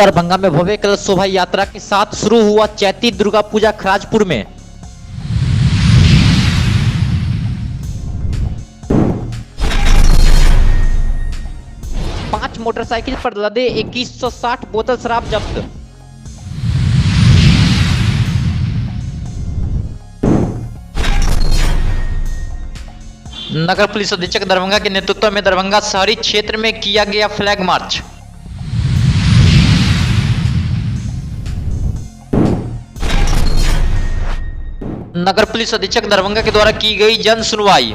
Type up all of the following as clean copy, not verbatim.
दरभंगा में भव्य कलश शोभा यात्रा के साथ शुरू हुआ चैती दुर्गा पूजा खराजपुर में। पांच मोटरसाइकिल पर लदे 2160 बोतल शराब जब्त। नगर पुलिस अधीक्षक दरभंगा के नेतृत्व में दरभंगा शहरी क्षेत्र में किया गया फ्लैग मार्च। नगर पुलिस अधीक्षक दरभंगा के द्वारा की गई जन सुनवाई।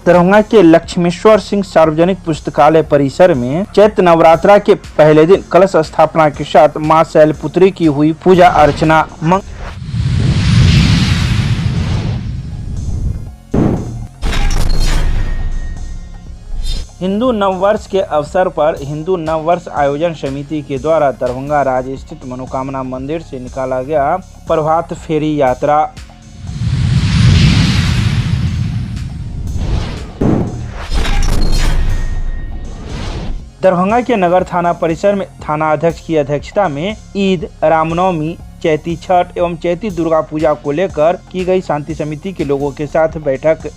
दरभंगा के लक्ष्मेश्वर सिंह सार्वजनिक पुस्तकालय परिसर में चैत्र नवरात्रा के पहले दिन कलश स्थापना के साथ मां शैलपुत्री की हुई पूजा अर्चना। हिंदू नववर्ष के अवसर पर हिंदू नववर्ष आयोजन समिति के द्वारा दरभंगा राज्य स्थित मनोकामना मंदिर से निकाला गया प्रभात फेरी यात्रा। दरभंगा के नगर थाना परिसर में थाना अध्यक्ष की अध्यक्षता में ईद, रामनवमी, चैती छठ एवं चैती दुर्गा पूजा को लेकर की गई शांति समिति के लोगों के साथ बैठक।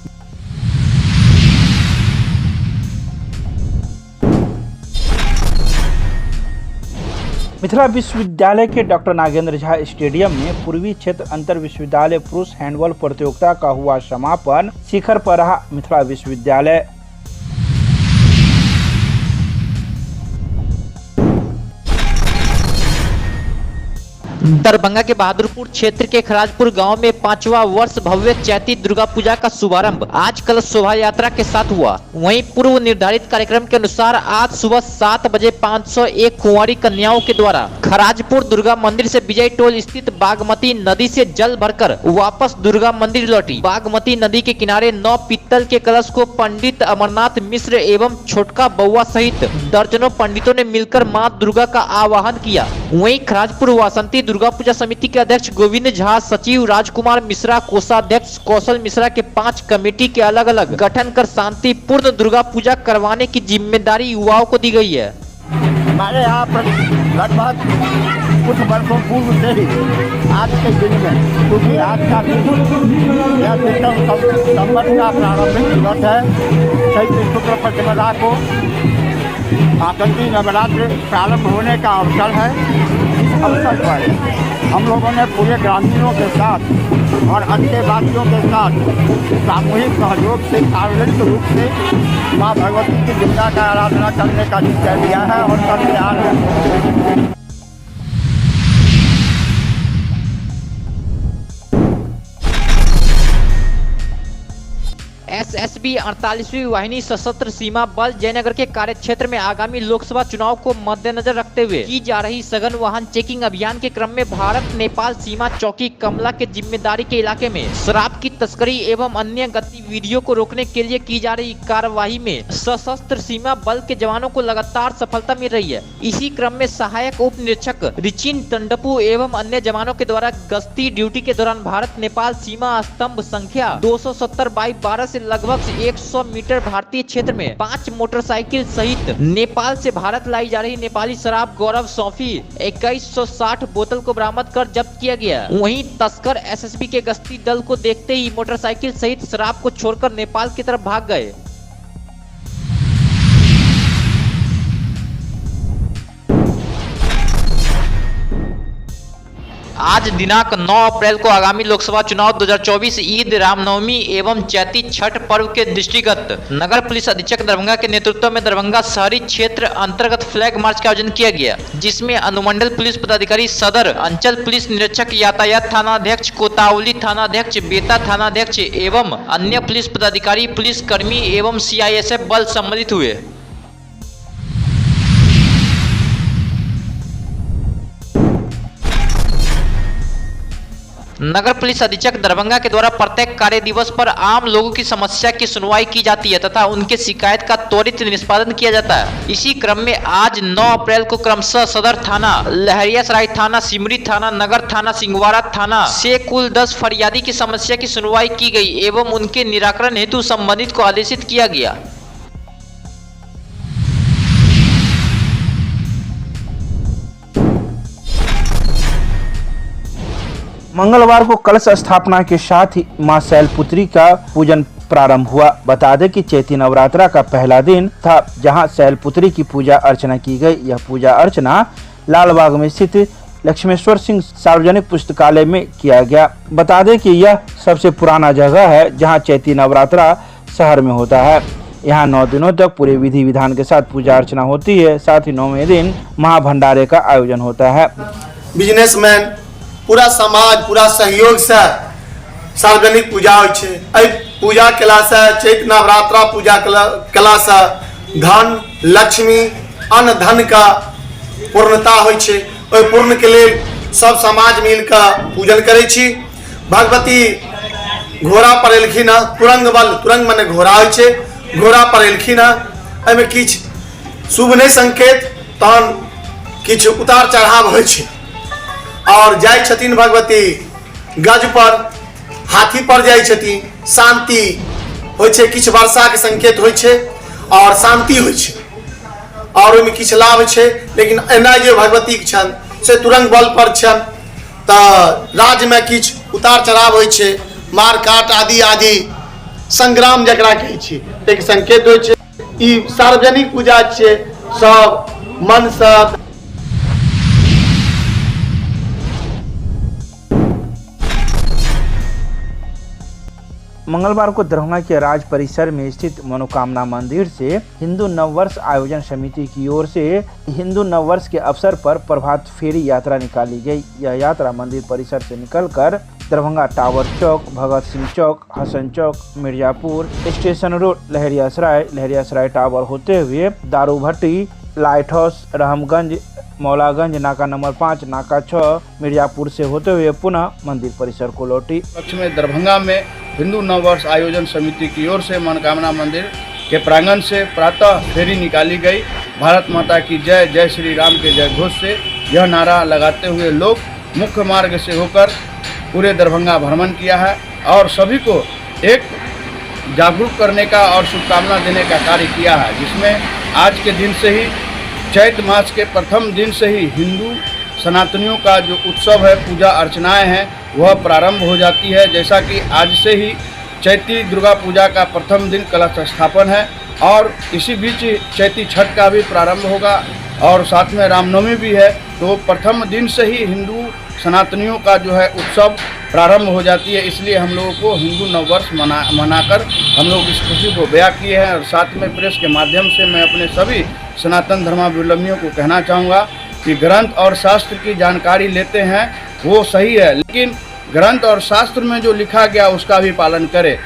मिथिला विश्वविद्यालय के डॉक्टर नागेंद्र झा स्टेडियम में पूर्वी क्षेत्र अंतर विश्वविद्यालय पुरुष हैंडबॉल प्रतियोगिता का हुआ समापन। शिखर पर रहा मिथिला विश्वविद्यालय। दरभंगा के बहादुरपुर क्षेत्र के खराजपुर गांव में 5वां वर्ष भव्य चैती दुर्गा पूजा का शुभारंभ आज कलश शोभा यात्रा के साथ हुआ। वहीं पूर्व निर्धारित कार्यक्रम के अनुसार आज सुबह 7 बजे 501 कुंवारी कन्याओं के द्वारा खराजपुर दुर्गा मंदिर से विजय टोल स्थित बागमती नदी से जल भरकर वापस दुर्गा मंदिर लौटी। बागमती नदी के किनारे 9 पीतल के कलश को पंडित अमरनाथ मिश्र एवं छोटका बउआ सहित दर्जनों पंडितों ने मिलकर मां दुर्गा का आवाहन किया। वहीं खराजपुर वासंती दुर्गा पूजा समिति के अध्यक्ष गोविंद झा, सचिव राजकुमार मिश्रा, कोषाध्यक्ष कौशल मिश्रा के 5 कमेटी के अलग अलग गठन कर शांतिपूर्ण दुर्गा पूजा करवाने की जिम्मेदारी युवाओं को दी गई है। हमारे यहाँ पर लगभग कुछ वर्षों पूर्व से ही आज के दिन में, क्योंकि आज का दिन यह संवत का प्रारंभिक दिवस है, चैत्र शुक्ल प्रतिपदा को आतंकी नवरात्र प्रारंभ होने का अवसर है। अवसर पर हम लोगों ने पूरे ग्रामीणों के साथ और अन्य वासियों के साथ सामूहिक सहयोग से सार्वजनिक रूप से माँ भगवती की दुर्गा का आराधना करने का निश्चय लिया है और कर तैयार है। एसएसबी 48वीं वाहिनी सशस्त्र सीमा बल जयनगर के कार्य क्षेत्र में आगामी लोकसभा चुनाव को मद्देनजर रखते हुए की जा रही सघन वाहन चेकिंग अभियान के क्रम में भारत नेपाल सीमा चौकी कमला के जिम्मेदारी के इलाके में शराब की तस्करी एवं अन्य गतिविधियों को रोकने के लिए की जा रही कार्यवाही में सशस्त्र सीमा बल के जवानों को लगातार सफलता मिल रही है। इसी क्रम में सहायक उप निरीक्षक रिचिन टंडपू एवं अन्य जवानों के द्वारा गश्ती ड्यूटी के दौरान भारत नेपाल सीमा स्तंभ संख्या 270/12 से लगभग 100 मीटर भारतीय क्षेत्र में 5 मोटरसाइकिल सहित नेपाल से भारत लाई जा रही नेपाली शराब गौरव सौफी 2160 बोतल को बरामद कर जब्त किया गया। वहीं तस्कर एसएसबी के गश्ती दल को देखते ही मोटरसाइकिल सहित शराब को छोड़कर नेपाल की तरफ भाग गए। आज दिनांक 9 अप्रैल को आगामी लोकसभा चुनाव 2024 ईद, रामनवमी एवं चैती छठ पर्व के दृष्टिगत नगर पुलिस अधीक्षक दरभंगा के नेतृत्व में दरभंगा शहरी क्षेत्र अंतर्गत फ्लैग मार्च का आयोजन किया गया, जिसमें अनुमंडल पुलिस पदाधिकारी सदर, अंचल पुलिस निरीक्षक, यातायात थानाध्यक्ष, कोतावली थानाध्यक्ष, बेता थानाध्यक्ष एवं अन्य पुलिस पदाधिकारी, पुलिस कर्मी एवं सीआईएसएफ बल सम्मिलित हुए। नगर पुलिस अधीक्षक दरभंगा के द्वारा प्रत्येक कार्य दिवस पर आम लोगों की समस्या की सुनवाई की जाती है तथा उनके शिकायत का त्वरित निष्पादन किया जाता है। इसी क्रम में आज 9 अप्रैल को क्रमशः सदर थाना, लहरियासराय थाना, सिमरी थाना, नगर थाना, सिंहवाड़ा थाना से कुल 10 फरियादी की समस्या की सुनवाई की गई एवं उनके निराकरण हेतु संबंधित को आदेशित किया गया। मंगलवार को कलश स्थापना के साथ ही मां शैलपुत्री का पूजन प्रारंभ हुआ। बता दें कि चैती नवरात्रा का पहला दिन था जहां शैलपुत्री की पूजा अर्चना की गई। यह पूजा अर्चना लालबाग में स्थित लक्ष्मेश्वर सिंह सार्वजनिक पुस्तकालय में किया गया। बता दें कि यह सबसे पुराना जगह है जहां चैती नवरात्रा शहर में होता है। यहाँ 9 दिनों तक पूरे विधि विधान के साथ पूजा अर्चना होती है। साथ ही 9वें दिन महाभंडारे का आयोजन होता है। बिजनेसमैन पूरा समाज पूरा सहयोग से सार्वजनिक पूजा होइ छै। एहि पूजा केला से चैत नवरात्रा पूजा केला से धन लक्ष्मी अन्न धन का पूर्णता होइ छै। ओहि पूर्ण के लेल सब समाज मिल कऽ पूजन करै छी। भगवती घोड़ा पर एलखिन हँ, तुरंग बल, तुरंग मने घोड़ा होइ छै, घोड़ा पर एलखिन हँ। एहिमे किछु शुभ नहि संकेत तहन किछु उतार चढ़ाव होइ छै और जाय छथिन भगवती गज पर, हाथी पर जाय छथिन, शांति होइ छै, किछु वर्षा के संकेत होइ छै और शांति होइ छै और ओहिमे किछु लाभ छै। लेकिन एना जे भगवती के छनि से तुरंग बल पर छनि तऽ राज्य में किछु उतार चढ़ाव होइ छै, मार काट आदि आदि संग्राम जकरा कहै छी एक संकेत होइ छै। ई सार्वजनिक पूजा छै, सब मन से। मंगलवार को दरभंगा के राज परिसर में स्थित मनोकामना मंदिर से हिंदू नववर्ष आयोजन समिति की ओर से हिंदू नववर्ष के अवसर पर प्रभात फेरी यात्रा निकाली गई। यह यात्रा मंदिर परिसर से निकलकर दरभंगा टावर चौक, भगत सिंह चौक, हसन चौक, Mirzapur station road, Laheriasarai tower होते हुए दारूभट्टी, लाइट हाउस, रहमगंज, मौलागंज, नाका नंबर 5, नाका 6, मिर्जापुर से होते हुए पुनः मंदिर परिसर को लौटी। में दरभंगा में हिंदू नववर्ष आयोजन समिति की ओर से मनोकामना मंदिर के प्रांगण से प्रातः फेरी निकाली गई। भारत माता की जय, जय श्री राम के जय घोष से यह नारा लगाते हुए लोग मुख्य मार्ग से होकर पूरे दरभंगा भ्रमण किया है और सभी को एक जागरूक करने का और शुभकामना देने का कार्य किया है, जिसमें आज के दिन से ही चैत मास के प्रथम दिन से ही हिंदू सनातनियों का जो उत्सव है, पूजा अर्चनाएं हैं, वह प्रारंभ हो जाती है। जैसा कि आज से ही चैती दुर्गा पूजा का प्रथम दिन कलश स्थापन है और इसी बीच चैती छठ का भी प्रारंभ होगा और साथ में रामनवमी भी है। तो प्रथम दिन से ही हिंदू सनातनियों का जो है उत्सव प्रारंभ हो जाती है। इसलिए हम लोगों को हिंदू नववर्ष मनाकर हम लोग इस खुशी को बयां किए हैं। और साथ में प्रेस के माध्यम से मैं अपने सभी सनातन धर्मावलंबियों को कहना चाहूँगा कि ग्रंथ और शास्त्र की जानकारी लेते हैं वो सही है, लेकिन ग्रंथ और शास्त्र में जो लिखा गया उसका भी पालन करें।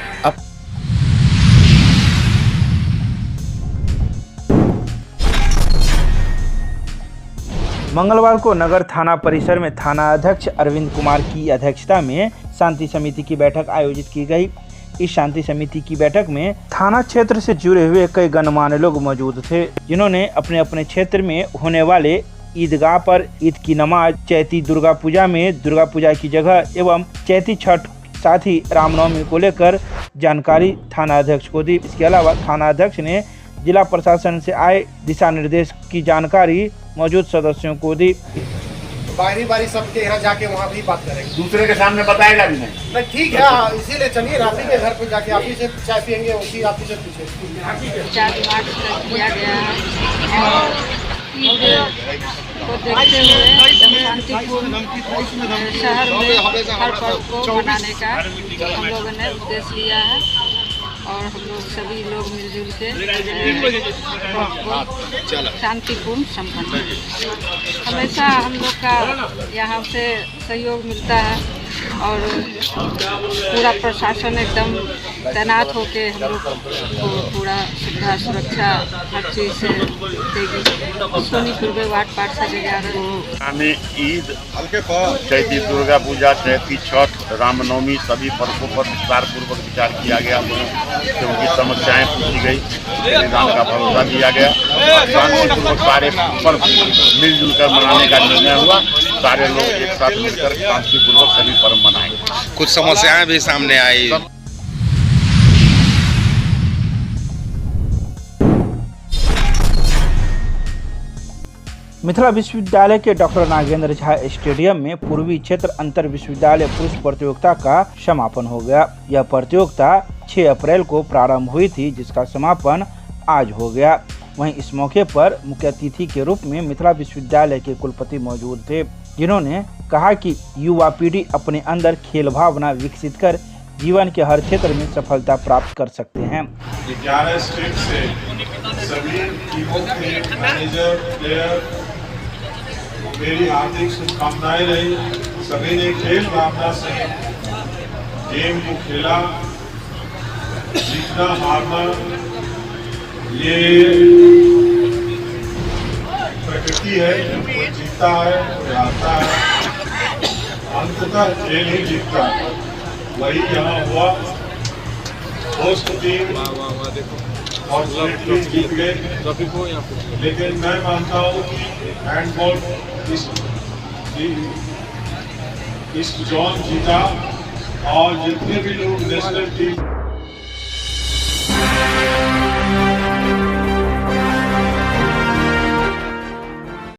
मंगलवार को नगर थाना परिसर में थाना अध्यक्ष अरविंद कुमार की अध्यक्षता में शांति समिति की बैठक आयोजित की गई। इस शांति समिति की बैठक में थाना क्षेत्र से जुड़े हुए कई गणमान्य लोग मौजूद थे, जिन्होंने अपने अपने क्षेत्र में होने वाले ईदगाह पर ईद की नमाज, चैती दुर्गा पूजा में दुर्गा पूजा की जगह एवं चैती छठ साथ ही रामनवमी को लेकर जानकारी थाना अध्यक्ष को दी। इसके अलावा थाना अध्यक्ष ने जिला प्रशासन से आए दिशा निर्देश की जानकारी मौजूद सदस्यों को दी। बारी सबके यहाँ जाके वहाँ भी बात करेंगे, दूसरे के सामने बताएगा भी नहीं। ठीक है, इसीलिए चलिए राफी के घर पे जाके आप ही से चाय पियेंगे, उसी आप ही से पूछे। 4 मार्च तक किया गया है और ईद को देखते हुए शांतिपूर्ण शहर में हर पर्व को मनाने का हम लोगों ने उद्देश्य लिया है और हम लोग सभी लोग मिलजुल के शांतिपूर्ण संपन्न। हमेशा हम लोग का यहाँ से सहयोग मिलता है और पूरा प्रशासन एकदम तैनात होके हम लोग को पूरा सुविधा सुरक्षा हर चीज़ से देगी। सोनीपुर में वार्ड पार्षद 11 हमें ईद, चैती दुर्गा पूजा, चैती छठ, रामनवमी सभी पर्वों पर विस्तार पूर्वक विचार किया गया, क्योंकि समस्याएं पूछी गई, बलिदान का भरोसा दिया गया। शांतिपूर्वक सारे पर्व मिलजुल कर मनाने का निर्णय हुआ। सारे लोग एक साथ मिलकर शांतिपूर्वक सभी पर्व मनाएंगे। कुछ समस्याएं भी सामने आई। मिथिला विश्वविद्यालय के डॉक्टर नागेंद्र झा स्टेडियम में पूर्वी क्षेत्र अंतर विश्वविद्यालय पुरुष प्रतियोगिता का समापन हो गया। यह प्रतियोगिता 6 अप्रैल को प्रारंभ हुई थी, जिसका समापन आज हो गया। वहीं इस मौके पर मुख्य अतिथि के रूप में मिथिला विश्वविद्यालय के कुलपति मौजूद थे, जिन्होंने कहा कि युवा पीढ़ी अपने अंदर खेल भावना विकसित कर जीवन के हर क्षेत्र में सफलता प्राप्त कर सकते हैं। 11 स्टेट से सभी टीमों के मैनेजर, प्लेयर, मेरी हार्दिक शुभकामनाएं रही। सभी ने खेल भावना से गेम को खेला। जीतना हारना ये प्रकृति है, कोई जीतता है कोई हारता है, अंततः खेल ही जीतता है। वही यहाँ हुआ। होस्ट टीम और जीत गए, लेकिन मैं मानता हूँ कि हैंडबॉल इस जोन जीता और जितने भी लोग नेशनल टीम